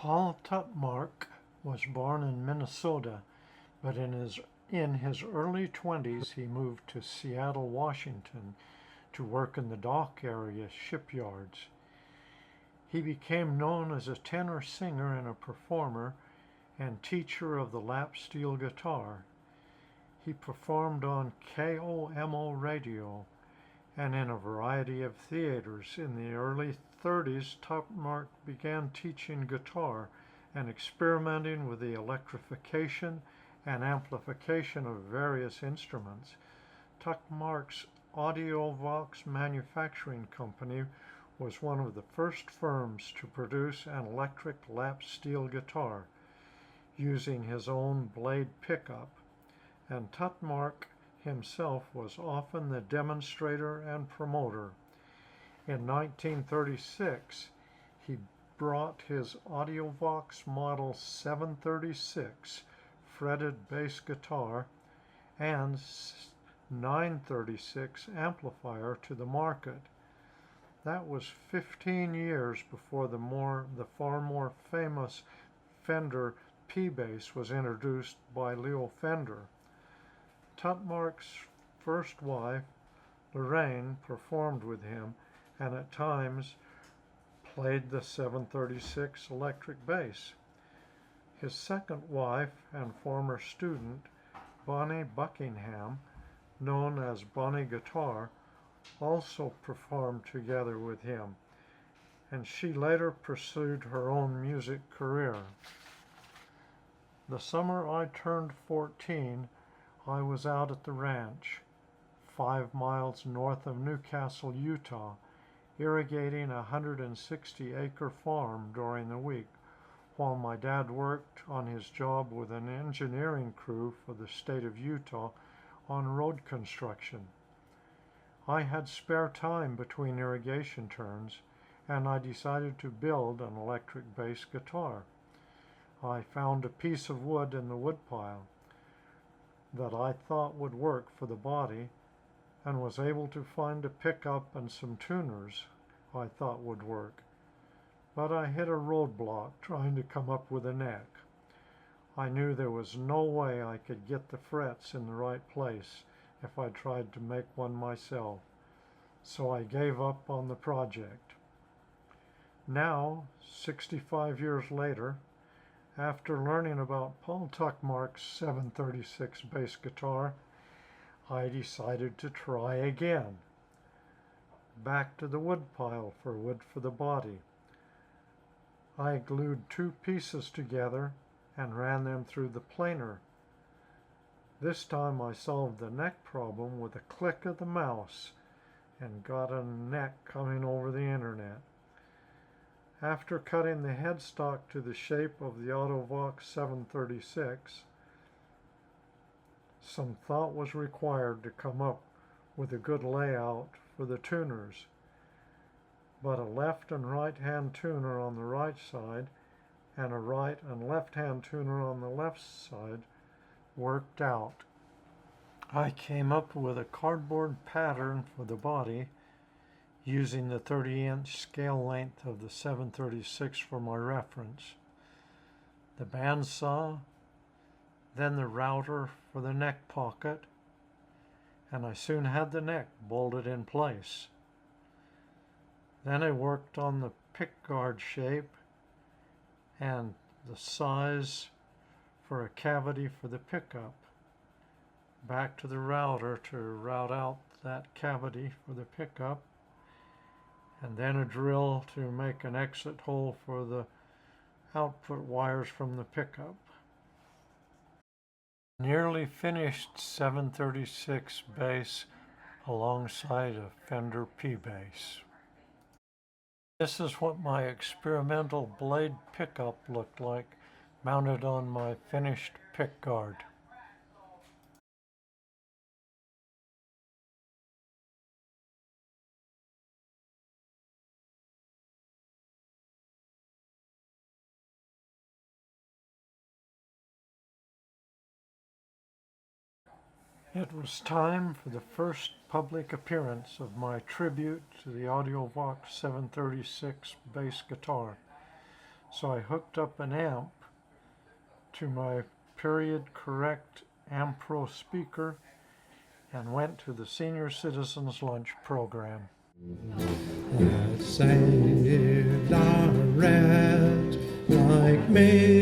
Paul Tutmark was born in Minnesota, but in his early 20s he moved to Seattle, Washington to work in the dock area shipyards. He became known as a tenor singer and a performer and teacher of the lap steel guitar. He performed on KOMO radio and in a variety of theaters. In the early 30s, Tutmark began teaching guitar and experimenting with the electrification and amplification of various instruments. Tutmark's audiovox manufacturing company was one of the first firms to produce an electric lap steel guitar using his own blade pickup, and Tutmark himself was often the demonstrator and promoter. In 1936, he brought his audiovox Model 736 fretted bass guitar and 936 amplifier to the market. That was 15 years before the far more famous Fender P-Bass was introduced by Leo Fender. Tutmark's first wife, Lorraine, performed with him and at times played the 736 electric bass. His second wife and former student, Bonnie Buckingham, known as Bonnie Guitar, also performed together with him, and she later pursued her own music career. The summer I turned 14, I was out at the ranch, 5 miles north of Newcastle, Utah, irrigating a 160-acre farm during the week, while my dad worked on his job with an engineering crew for the state of Utah on road construction. I had spare time between irrigation turns, and I decided to build an electric bass guitar. I found a piece of wood in the woodpile that I thought would work for the body, and was able to find a pickup and some tuners I thought would work. But I hit a roadblock trying to come up with a neck. I knew there was no way I could get the frets in the right place if I tried to make one myself, so I gave up on the project. Now, 65 years later, after learning about Paul Tutmark's 736 bass guitar, I decided to try again. Back to the woodpile for wood for the body. I glued 2 pieces together and ran them through the planer. This time I solved the neck problem with a click of the mouse and got a neck coming over the internet. After cutting the headstock to the shape of the audiovox 736, some thought was required to come up with a good layout for the tuners, but a left and right hand tuner on the right side and a right and left hand tuner on the left side worked out. I came up with a cardboard pattern for the body using the 30-inch scale length of the 736 for my reference, the bandsaw, then the router for the neck pocket, and I soon had the neck bolted in place. Then I worked on the pickguard shape and the size for a cavity for the pickup. Back to the router to route out that cavity for the pickup, and then a drill to make an exit hole for the output wires from the pickup. Nearly finished 736 bass alongside a Fender P-Bass. This is what my experimental blade pickup looked like mounted on my finished pickguard. It was time for the first public appearance of my tribute to the audiovox 736 bass guitar. So I hooked up an amp to my period correct Ampro speaker and went to the Senior Citizens Lunch program. I saved a rat like me.